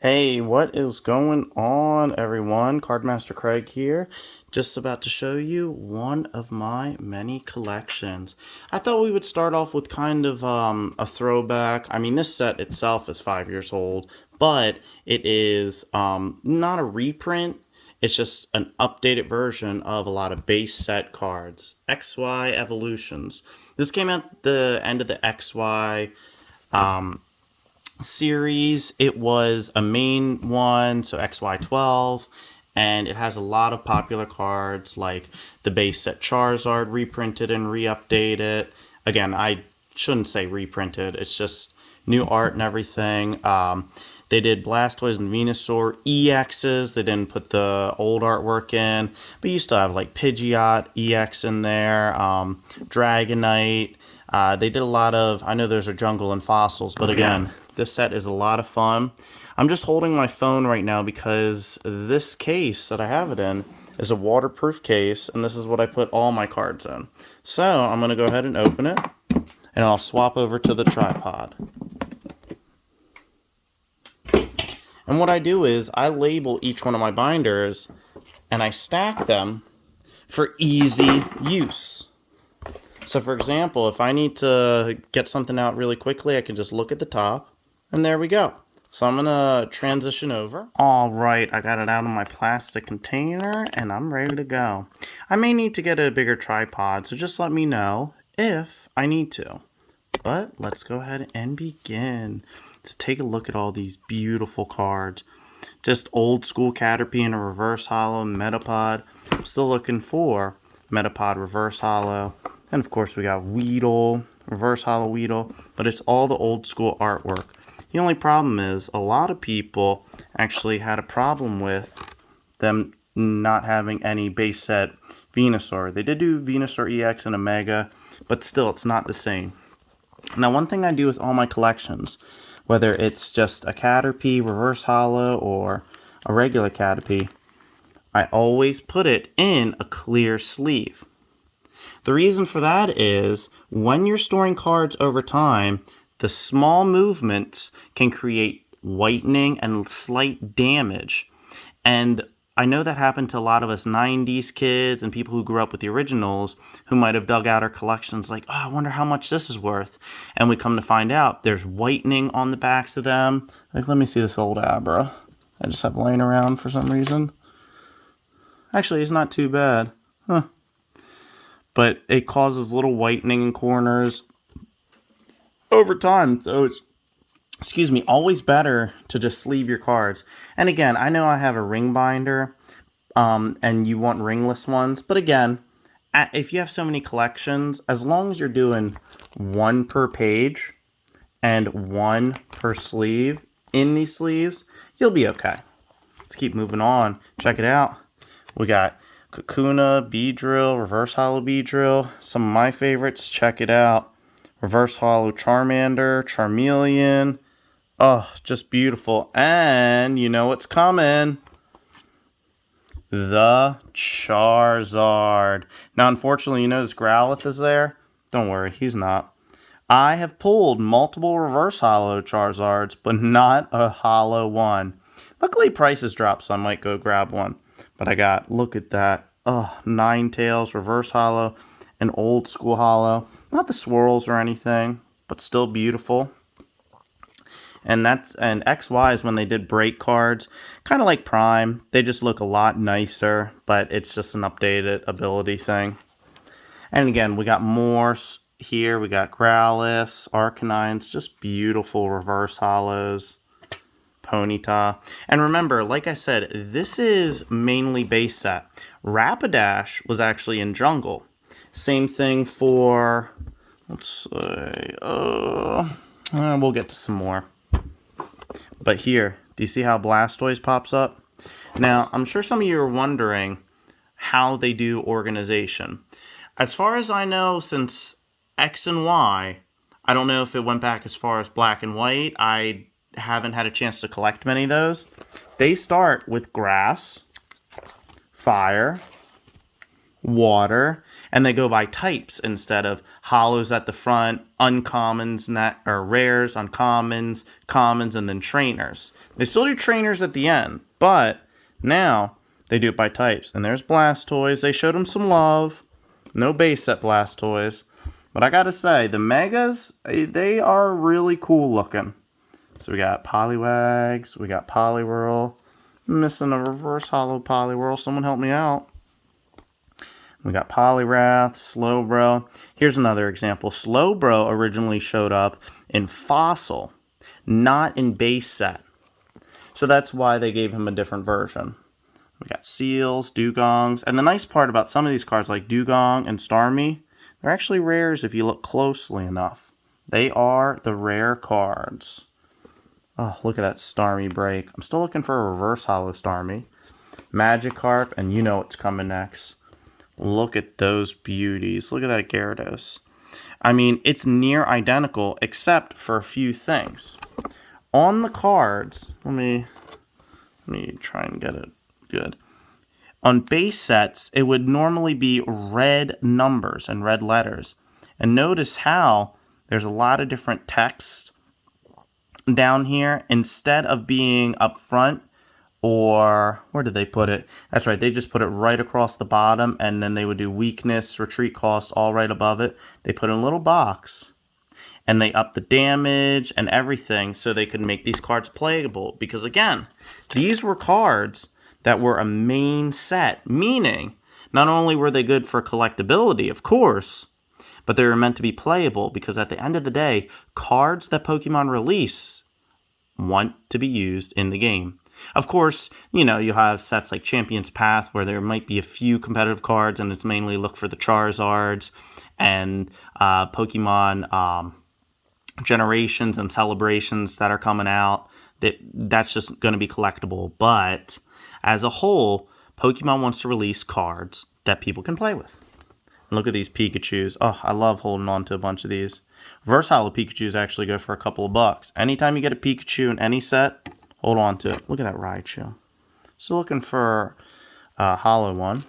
Hey, what is going on, everyone? CardMasterCraig here. Just about to show you one of my many collections. I thought we would start off with kind of a throwback. I mean, this set itself is 5 years old, but it is not a reprint. It's just an updated version of a lot of base set cards. XY Evolutions. This came at the end of the XY series. It was a main one, so XY12, and it has a lot of popular cards like the base set Charizard reprinted and re-updated. Again, I shouldn't say reprinted, it's just new art and everything. They did Blastoise and Venusaur EXs. They didn't put the old artwork in, but you still have like Pidgeot EX in there, Dragonite. They did a lot of, I know there's a Jungle and Fossils, but again, this set is a lot of fun. I'm just holding my phone right now because this case that I have it in is a waterproof case, and this is what I put all my cards in. So I'm going to go ahead and open it, and I'll swap over to the tripod. And what I do is I label each one of my binders, and I stack them for easy use. So for example, if I need to get something out really quickly, I can just look at the top, and there we go. So I'm going to transition over. All right, I got it out of my plastic container, and I'm ready to go. I may need to get a bigger tripod, so just let me know if I need to. But let's go ahead and begin. Let's take a look at all these beautiful cards. Just old school Caterpie in a reverse holo Metapod. I'm still looking for Metapod reverse holo. And of course we got Weedle, reverse holo Weedle, but it's all the old school artwork. The only problem is a lot of people actually had a problem with them not having any base set Venusaur. They did do Venusaur EX and Omega, but still it's not the same. Now one thing I do with all my collections, whether it's just a Caterpie reverse holo or a regular Caterpie, I always put it in a clear sleeve. The reason for that is when you're storing cards over time, the small movements can create whitening and slight damage. And I know that happened to a lot of us 90s kids and people who grew up with the originals who might have dug out our collections like, oh, I wonder how much this is worth. And we come to find out there's whitening on the backs of them. Like, let me see this old Abra I just have laying around for some reason. Actually, it's not too bad. Huh. But it causes little whitening in corners over time. So it's, excuse me, always better to just sleeve your cards. And again, I know I have a ring binder, and you want ringless ones. But again, if you have so many collections, as long as you're doing one per page and one per sleeve in these sleeves, you'll be okay. Let's keep moving on. Check it out. We got Kakuna, Beedrill, Reverse Holo Beedrill. Some of my favorites. Check it out. Reverse Holo Charmander, Charmeleon. Oh, just beautiful. And you know what's coming. The Charizard. Now, unfortunately, you notice Growlithe is there. Don't worry, he's not. I have pulled multiple Reverse Holo Charizards, but not a Holo one. Luckily, prices dropped, so I might go grab one. But I got, look at that. Oh, Ninetales, Reverse Holo, an old school holo. Not the swirls or anything, but still beautiful. And XY is when they did break cards, kind of like Prime. They just look a lot nicer, but it's just an updated ability thing. And again, we got more here. We got Growlithe, Arcanines, just beautiful reverse holos. Ponyta. And remember, like I said, this is mainly base set. Rapidash was actually in Jungle. Same thing for, let's say, we'll get to some more. But here, do you see how Blastoise pops up? Now, I'm sure some of you are wondering how they do organization. As far as I know, since X and Y, I don't know if it went back as far as black and white. I haven't had a chance to collect many of those. They start with grass, fire, water, And they go by types instead of holos at the front, uncommons, or rares, uncommons, commons, and then trainers. They still do trainers at the end, but now they do it by types. And there's Blastoise. They showed them some love. No base set Blastoise. But I gotta say, the Megas, they are really cool looking. So we got Poliwags, we got Poliwhirl. I'm missing a reverse holo Poliwhirl. Someone help me out. We got Poliwrath, Slowbro. Here's another example. Slowbro originally showed up in Fossil, not in base set. So that's why they gave him a different version. We got Seals, Dugongs. And the nice part about some of these cards like Dugong and Starmie, they're actually rares if you look closely enough. They are the rare cards. Oh, look at that Starmie break. I'm still looking for a reverse holo Starmie. Magikarp, and you know what's coming next. Look at those beauties. Look at that Gyarados. I mean, it's near identical except for a few things. On the cards, let me try and get it good. On base sets, it would normally be red numbers and red letters. And notice how there's a lot of different text down here. Instead of being up front, or where did they put it? That's right, they just put it right across the bottom, and then they would do weakness, retreat cost, all right above it. They put in a little box, and they up the damage and everything so they could make these cards playable. Because again, these were cards that were a main set, meaning not only were they good for collectability, of course, but they were meant to be playable, because at the end of the day, cards that Pokemon release want to be used in the game. Of course, you know, you have sets like Champion's Path where there might be a few competitive cards, and it's mainly look for the Charizards and Pokemon generations and celebrations that are coming out. That's just going to be collectible. But as a whole, Pokemon wants to release cards that people can play with. Look at these Pikachus. Oh, I love holding on to a bunch of these. Reverse holo Pikachus actually go for a couple of bucks. Anytime you get a Pikachu in any set, hold on to it. Look at that Raichu. Still looking for a holo one.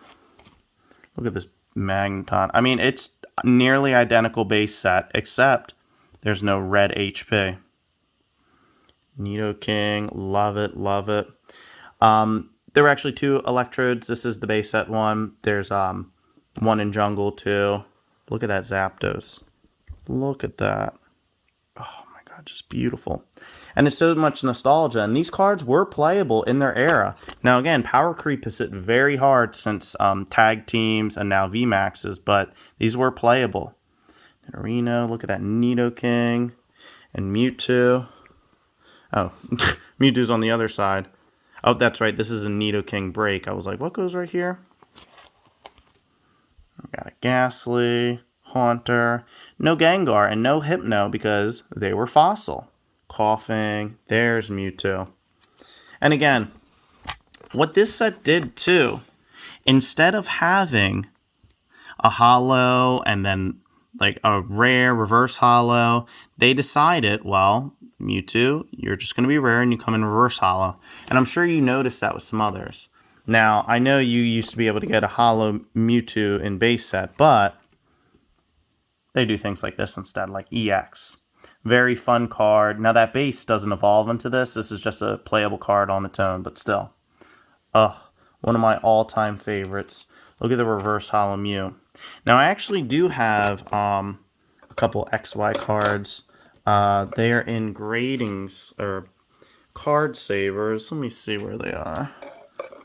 Look at this Magneton. I mean, it's nearly identical base set, except there's no red HP. Nidoking, love it, love it. There were actually two Electrodes. This is the base set one. There's one in Jungle too. Look at that Zapdos. Look at that. Oh my god, just beautiful. And it's so much nostalgia. And these cards were playable in their era. Now again, power creep has hit very hard since tag teams and now VMAXs, but these were playable. Reno, look at that Nidoking and Mewtwo. Oh, Mewtwo's on the other side. Oh, that's right. This is a Nidoking break. I was like, what goes right here? I got a Ghastly, Haunter, no Gengar, and no Hypno because they were fossil. Coughing, there's Mewtwo. And again, what this set did too, instead of having a holo and then like a rare reverse holo, they decided, well, Mewtwo, you're just going to be rare and you come in reverse holo. And I'm sure you noticed that with some others. Now, I know you used to be able to get a holo Mewtwo in base set, but they do things like this instead, like EX. Very fun card. Now, that base doesn't evolve into this. This is just a playable card on its own, but still. One of my all-time favorites. Look at the reverse holo Mew. Now, I actually do have a couple XY cards. They are in gradings, or card savers. Let me see where they are.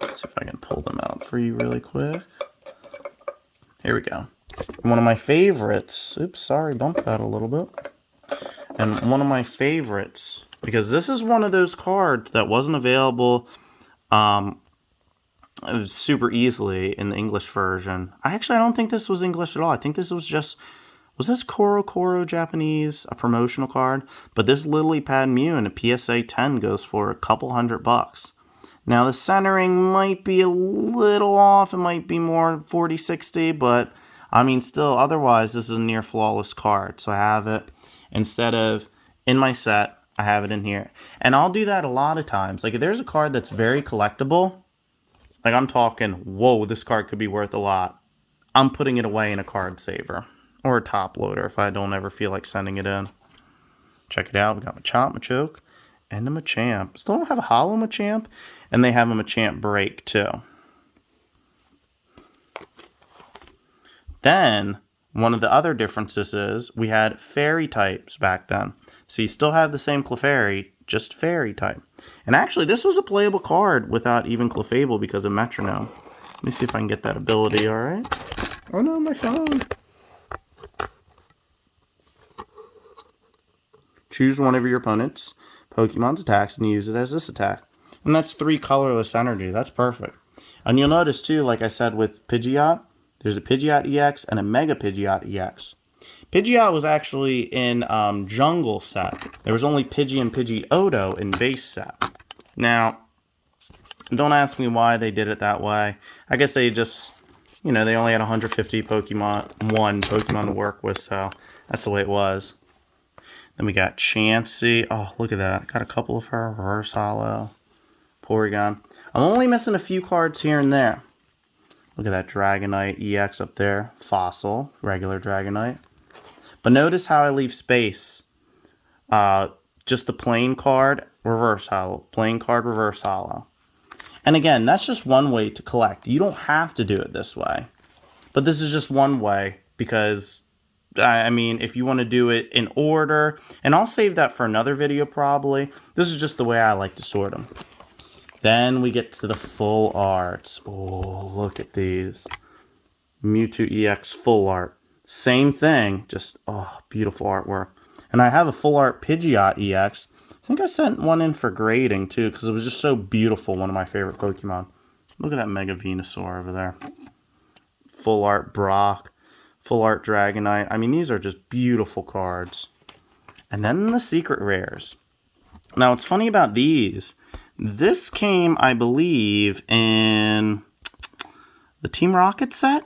Let's see if I can pull them out for you really quick. Here we go. One of my favorites. Oops, sorry, bumped that a little bit. And one of my favorites, because this is one of those cards that wasn't available super easily in the English version. I don't think this was English at all. I think this was just, was this Koro Japanese, a promotional card? But this Lily Pad Mew in a PSA 10 goes for a couple $100. Now the centering might be a little off. It might be more 40-60, but I mean still, otherwise this is a near flawless card. So I have it instead of in my set, I have it in here. And I'll do that a lot of times. Like if there's a card that's very collectible, like I'm talking, whoa, this card could be worth a lot, I'm putting it away in a card saver or a top loader if I don't ever feel like sending it in. Check it out. We got Machamp, Machoke, and a Machamp. Still don't have a Holo Machamp, and they have a Machamp break too. Then, one of the other differences is we had fairy types back then. So you still have the same Clefairy, just fairy type. And actually, this was a playable card without even Clefable because of Metronome. Let me see if I can get that ability, alright? Oh no, my phone. Choose one of your opponent's Pokemon's attacks and use it as this attack. And that's 3 colorless energy. That's perfect. And you'll notice too, like I said with Pidgeot, there's a Pidgeot EX and a Mega Pidgeot EX. Pidgeot was actually in Jungle set. There was only Pidgey and Pidgeotto in base set. Now, don't ask me why they did it that way. I guess they just, you know, they only had 150 Pokemon, one Pokemon to work with, so that's the way it was. Then we got Chansey. Oh, look at that. Got a couple of her. Reverse Holo. Porygon. I'm only missing a few cards here and there. Look at that Dragonite EX up there. Fossil. Regular Dragonite. But notice how I leave space. Just the plain card, Reverse Holo. Plain card, Reverse Holo. And again, that's just one way to collect. You don't have to do it this way. But this is just one way because, I mean, if you want to do it in order, and I'll save that for another video probably. This is just the way I like to sort them. Then we get to the full arts. Oh, look at these. Mewtwo EX full art. Same thing, just, oh, beautiful artwork. And I have a full art Pidgeot EX. I think I sent one in for grading too, because it was just so beautiful, one of my favorite Pokemon. Look at that Mega Venusaur over there. Full art Brock. Full art Dragonite. I mean, these are just beautiful cards. And then the secret rares. Now, what's funny about these, this came, I believe, in the Team Rocket set.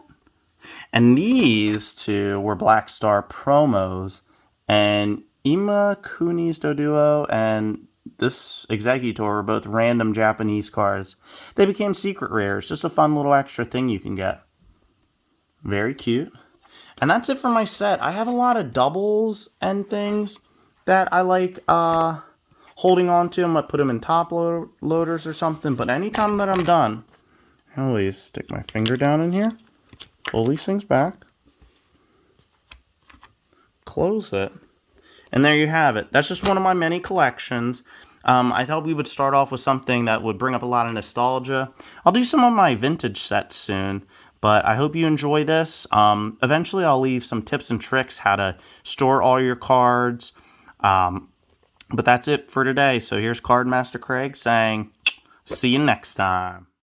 And these two were Black Star promos. And Imakuni's Doduo and this Exeggutor were both random Japanese cards. They became secret rares. Just a fun little extra thing you can get. Very cute. And that's it for my set. I have a lot of doubles and things that I like holding on to. I'm going to put them in top loaders or something. But anytime that I'm done, I'll always stick my finger down in here. Pull these things back. Close it. And there you have it. That's just one of my many collections. I thought we would start off with something that would bring up a lot of nostalgia. I'll do some of my vintage sets soon. But I hope you enjoy this. Eventually, I'll leave some tips and tricks how to store all your cards. But that's it for today. So here's CardMasterCraig saying, see you next time.